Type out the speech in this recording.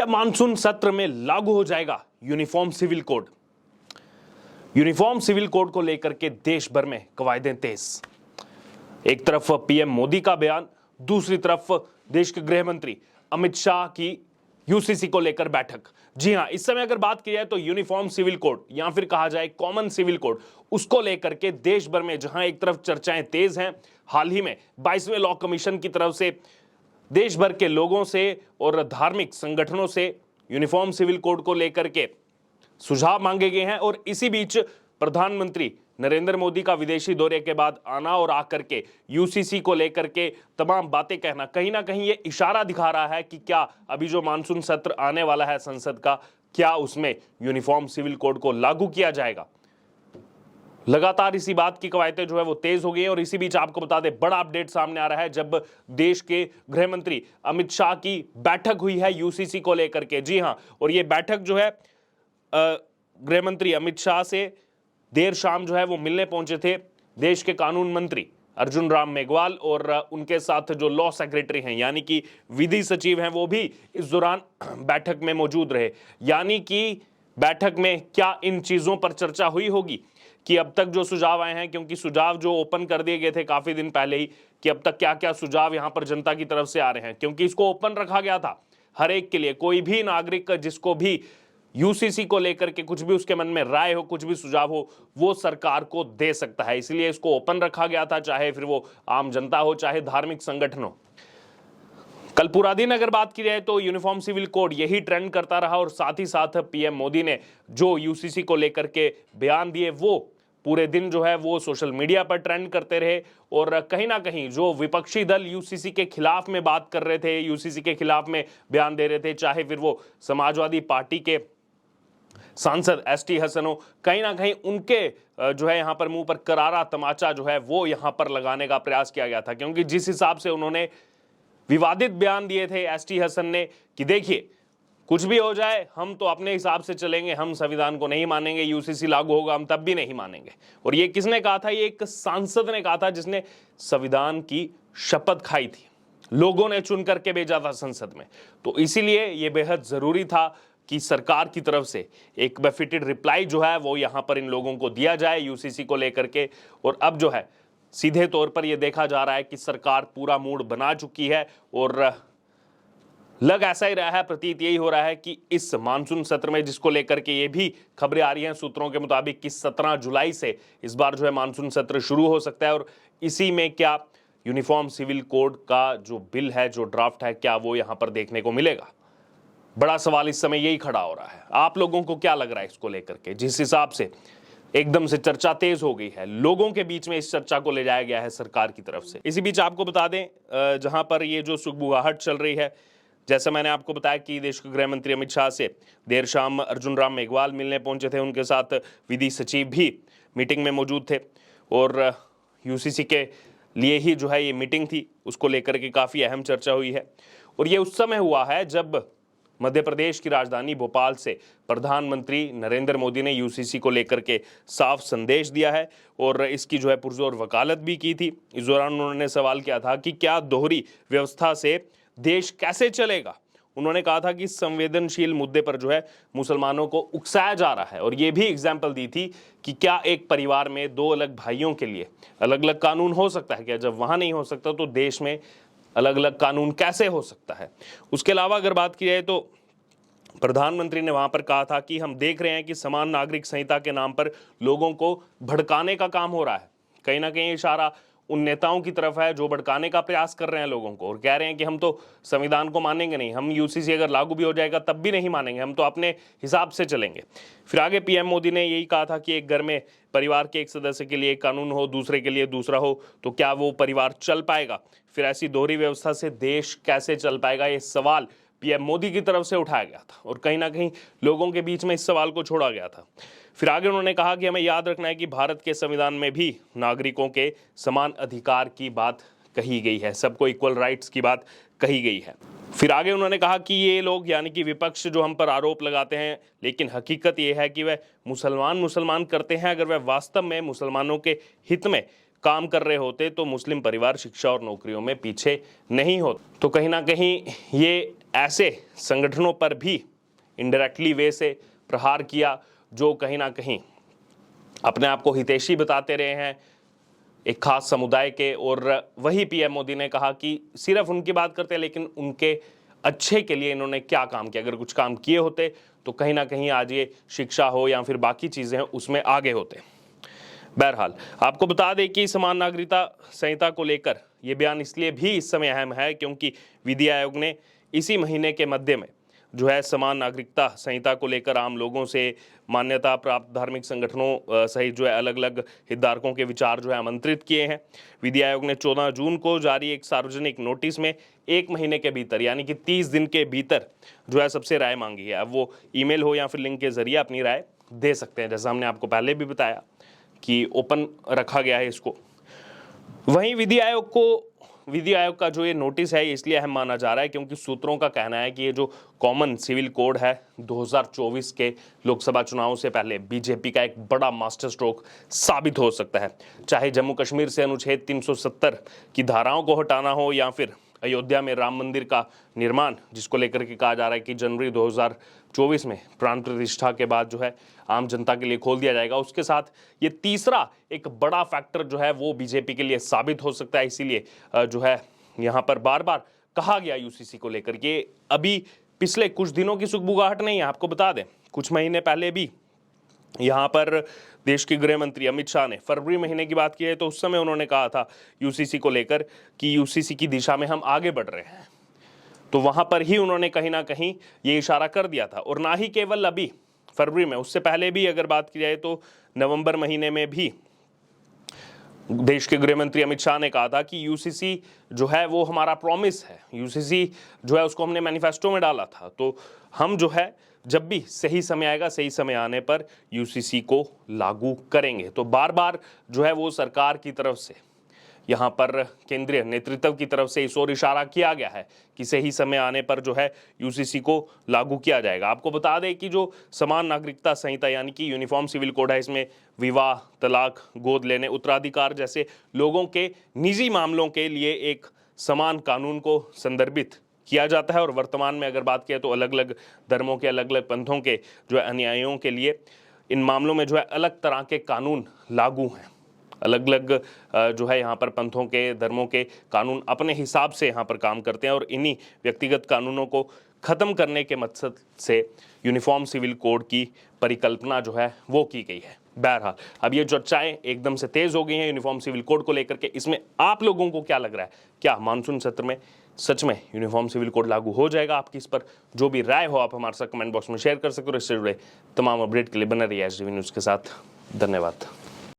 क्या मानसून सत्र में लागू हो जाएगा uniform civil code? Uniform civil code को लेकर के देश भर में कवायदें तेज। एक तरफ पीएम मोदी का बयान, दूसरी तरफ देश के गृह मंत्री अमित शाह की यूसीसी को लेकर बैठक। जी हां, इस समय अगर बात की जाए तो यूनिफॉर्म सिविल कोड या फिर कहा जाए कॉमन सिविल कोड, उसको लेकर के देश भर में जहां एक तरफ चर्चाएं तेज हैं, हाल ही में 22वें लॉ कमीशन की तरफ से देश भर के लोगों से और धार्मिक संगठनों से यूनिफॉर्म सिविल कोड को लेकर के सुझाव मांगे गए हैं। और इसी बीच प्रधानमंत्री नरेंद्र मोदी का विदेशी दौरे के बाद आना और आकर के यूसीसी को लेकर के तमाम बातें कहना कहीं ना कहीं ये इशारा दिखा रहा है कि क्या अभी जो मानसून सत्र आने वाला है संसद का, क्या उसमें यूनिफॉर्म सिविल कोड को लागू किया जाएगा। लगातार इसी बात की कवायदें जो है वो तेज हो गई हैं। और इसी बीच आपको बता दें, बड़ा अपडेट सामने आ रहा है जब देश के गृह मंत्री अमित शाह की बैठक हुई है यूसीसी को लेकर के। जी हां, और ये बैठक जो है गृह मंत्री अमित शाह से देर शाम जो है वो मिलने पहुंचे थे देश के कानून मंत्री अर्जुन राम मेघवाल, और उनके साथ जो लॉ सेक्रेटरी हैं यानी कि विधि सचिव हैं वो भी इस दौरान बैठक में मौजूद रहे। यानी कि बैठक में क्या इन चीजों पर चर्चा हुई होगी कि अब तक जो सुझाव आए हैं, क्योंकि सुझाव जो ओपन कर दिए गए थे काफी दिन पहले ही, कि अब तक क्या क्या सुझाव यहां पर जनता की तरफ से आ रहे हैं, क्योंकि इसको ओपन रखा गया था हर एक के लिए। कोई भी नागरिक जिसको भी यूसीसी को लेकर के कुछ भी उसके मन में राय हो, कुछ भी सुझाव हो, वो सरकार को दे सकता है। इसलिए इसको ओपन रखा गया था, चाहे फिर वो आम जनता हो, चाहे धार्मिक संगठन हो। कल पूरा दिन अगर बात की जाए तो यूनिफॉर्म सिविल कोड यही ट्रेंड करता रहा, और साथ ही साथ पीएम मोदी ने जो यूसीसी को लेकर के बयान दिए वो पूरे दिन जो है वो सोशल मीडिया पर ट्रेंड करते रहे। और कहीं ना कहीं जो विपक्षी दल यूसीसी के खिलाफ में बात कर रहे थे, यूसीसी के खिलाफ में बयान दे रहे थे, चाहे फिर वो समाजवादी पार्टी के सांसद एसटी हसन हो, कहीं ना कहीं उनके जो है यहां पर मुंह पर करारा तमाचा जो है वो यहां पर लगाने का प्रयास किया गया था। क्योंकि जिस हिसाब से उन्होंने विवादित बयान दिए थे एसटी हसन ने कि देखिए कुछ भी हो जाए हम तो अपने हिसाब से चलेंगे, हम संविधान को नहीं मानेंगे, यूसीसी लागू होगा हम तब भी नहीं मानेंगे। और ये किसने कहा था? ये एक सांसद ने कहा था जिसने संविधान की शपथ खाई थी, लोगों ने चुन करके भेजा था संसद में। तो इसीलिए ये बेहद जरूरी था कि सरकार की तरफ से एक बेफिटेड रिप्लाई जो है वो यहां पर इन लोगों को दिया जाए यूसीसी को लेकर के। और अब जो है सीधे तौर पर यह देखा जा रहा है कि सरकार पूरा मूड बना चुकी है, और लग ऐसा ही रहा है, प्रतीत यही हो रहा है कि इस मानसून सत्र में, जिसको लेकर के ये भी खबरें आ रही हैं सूत्रों के मुताबिक कि 17 जुलाई से इस बार जो है मानसून सत्र शुरू हो सकता है। और इसी में क्या यूनिफॉर्म सिविल कोड का जो बिल है, जो ड्राफ्ट है, क्या वो यहां पर देखने को मिलेगा? बड़ा सवाल इस समय यही खड़ा हो रहा है। आप लोगों को क्या लग रहा है इसको लेकर के? जिस हिसाब से एकदम से चर्चा तेज हो गई है, लोगों के बीच में इस चर्चा को ले जाया गया है सरकार की तरफ से। इसी बीच आपको बता दें, जहां पर ये जो सुगबुगाहट चल रही है, जैसा मैंने आपको बताया कि देश के गृह मंत्री अमित शाह से देर शाम अर्जुन राम मेघवाल मिलने पहुंचे थे, उनके साथ विधि सचिव भी मीटिंग में मौजूद थे। और यूसीसी के लिए ही जो है ये मीटिंग थी, उसको लेकर के काफ़ी अहम चर्चा हुई है। और ये उस समय हुआ है जब मध्य प्रदेश की राजधानी भोपाल से प्रधानमंत्री नरेंद्र मोदी ने यूसीसी को लेकर के साफ संदेश दिया है, और इसकी जो है पुरजोर वकालत भी की थी। इस दौरान उन्होंने सवाल किया था कि क्या दोहरी व्यवस्था से देश कैसे चलेगा। उन्होंने कहा था कि संवेदनशील मुद्दे पर जो है मुसलमानों को उकसाया जा रहा है, और ये भी एग्जाम्पल दी थी कि क्या एक परिवार में दो अलग भाइयों के लिए अलग अलग कानून हो सकता है क्या? जब वहां नहीं हो सकता तो देश में अलग अलग कानून कैसे हो सकता है? उसके अलावा अगर बात की जाए तो प्रधानमंत्री ने वहां पर कहा था कि हम देख रहे हैं कि समान नागरिक संहिता के नाम पर लोगों को भड़काने का काम हो रहा है। कहीं ना कहीं इशारा उन नेताओं की तरफ है जो भड़काने का प्रयास कर रहे हैं लोगों को, और कह रहे हैं कि हम तो संविधान को मानेंगे नहीं, हम यूसीसी अगर लागू भी हो जाएगा तब भी नहीं मानेंगे, हम तो अपने हिसाब से चलेंगे। फिर आगे पीएम मोदी ने यही कहा था कि एक घर में परिवार के एक सदस्य के लिए एक कानून हो, दूसरे के लिए दूसरा हो, तो क्या वो परिवार चल पाएगा? फिर ऐसी दोहरी व्यवस्था से देश कैसे चल पाएगा? ये सवाल पीएम मोदी की तरफ से उठाया गया था, और कहीं ना कहीं लोगों के बीच में इस सवाल को छोड़ा गया था। फिर आगे उन्होंने कहा कि हमें याद रखना है कि भारत के संविधान में भी नागरिकों के समान अधिकार की बात कही गई है, सबको इक्वल राइट्स की बात कही गई है। फिर आगे उन्होंने कहा कि ये लोग यानी कि विपक्ष जो हम पर आरोप लगाते हैं, लेकिन हकीकत ये है कि वह मुसलमान करते हैं, अगर वह वास्तव में मुसलमानों के हित में काम कर रहे होते तो मुस्लिम परिवार शिक्षा और नौकरियों में पीछे नहीं होते। तो कहीं ना कहीं ये ऐसे संगठनों पर भी इनडायरेक्टली वे से प्रहार किया जो कहीं ना कहीं अपने आप को हितैषी बताते रहे हैं एक खास समुदाय के। और वही पीएम मोदी ने कहा कि सिर्फ उनकी बात करते हैं, लेकिन उनके अच्छे के लिए इन्होंने क्या काम किया, अगर कुछ काम किए होते तो कहीं ना कहीं आज ये शिक्षा हो या फिर बाकी चीज़ें हैं उसमें आगे होते। बहरहाल आपको बता दें कि समान नागरिकता संहिता को लेकर ये बयान इसलिए भी इस समय अहम है क्योंकि विधि आयोग ने इसी महीने के मध्य में जो है समान नागरिकता संहिता को लेकर आम लोगों से, मान्यता प्राप्त धार्मिक संगठनों सहित जो है अलग अलग हितधारकों के विचार जो है आमंत्रित किए हैं। विधि आयोग ने 14 जून को जारी एक सार्वजनिक नोटिस में 1 महीने के भीतर यानी कि 30 दिन के भीतर जो है सबसे राय मांगी है। अब वो ईमेल हो या फिर लिंक के जरिए अपनी राय दे सकते हैं, जैसा हमने आपको पहले भी बताया कि ओपन रखा गया है इसको। वहीं विधि आयोग का जो ये नोटिस है इसलिए अहम माना जा रहा है क्योंकि सूत्रों का कहना है कि ये जो कॉमन सिविल कोड है 2024 के लोकसभा चुनावों से पहले बीजेपी का एक बड़ा मास्टर स्ट्रोक साबित हो सकता है। चाहे जम्मू कश्मीर से अनुच्छेद 370 की धाराओं को हटाना हो या फिर अयोध्या में राम मंदिर का निर्माण, जिसको लेकर के कहा जा रहा है कि जनवरी 2024 में प्राण प्रतिष्ठा के बाद जो है आम जनता के लिए खोल दिया जाएगा, उसके साथ ये तीसरा एक बड़ा फैक्टर जो है वो बीजेपी के लिए साबित हो सकता है। इसीलिए जो है यहाँ पर बार बार कहा गया यूसीसी को लेकर के अभी पिछले कुछ दिनों की सुगबुगाहट नहीं है। आपको बता दें कुछ महीने पहले भी यहाँ पर देश के गृह मंत्री अमित शाह ने फरवरी महीने की बात की है तो उस समय उन्होंने कहा था यूसीसी को लेकर कि यूसीसी की दिशा में हम आगे बढ़ रहे हैं। तो वहां पर ही उन्होंने कहीं ना कहीं ये इशारा कर दिया था। और ना ही केवल अभी फरवरी में, उससे पहले भी अगर बात की जाए तो नवंबर महीने में भी देश के गृह मंत्री अमित शाह ने कहा था कि यूसीसी जो है वो हमारा प्रॉमिस है, यूसीसी जो है उसको हमने मैनिफेस्टो में डाला था। तो हम जो है जब भी सही समय आएगा, सही समय आने पर यूसीसी को लागू करेंगे। तो बार बार जो है वो सरकार की तरफ से, यहाँ पर केंद्रीय नेतृत्व की तरफ से इस ओर इशारा किया गया है कि सही समय आने पर जो है यूसीसी को लागू किया जाएगा। आपको बता दें कि जो समान नागरिकता संहिता यानी कि यूनिफॉर्म सिविल कोड है, इसमें विवाह, तलाक, गोद लेने, उत्तराधिकार जैसे लोगों के निजी मामलों के लिए एक समान कानून को संदर्भित किया जाता है। और वर्तमान में अगर बात किया तो अलग अलग धर्मों के, अलग अलग पंथों के जो है अनुयायियों के लिए इन मामलों में जो है अलग तरह के कानून लागू हैं। अलग अलग जो है यहाँ पर पंथों के, धर्मों के कानून अपने हिसाब से यहाँ पर काम करते हैं और इन्हीं व्यक्तिगत कानूनों को खत्म करने के मकसद से यूनिफॉर्म सिविल कोड की परिकल्पना जो है वो की गई है। बहरहाल अब ये चर्चाएं एकदम से तेज हो गई हैं यूनिफॉर्म सिविल कोड को लेकर के। इसमें आप लोगों को क्या लग रहा है, क्या मानसून सत्र में सच में यूनिफॉर्म सिविल कोड लागू हो जाएगा? आपकी इस पर जो भी राय हो आप हमारे साथ कमेंट बॉक्स में शेयर कर सकते हो। इससे जुड़े तमाम अपडेट के लिए बने रहिए एसडीवी न्यूज़ के साथ। धन्यवाद।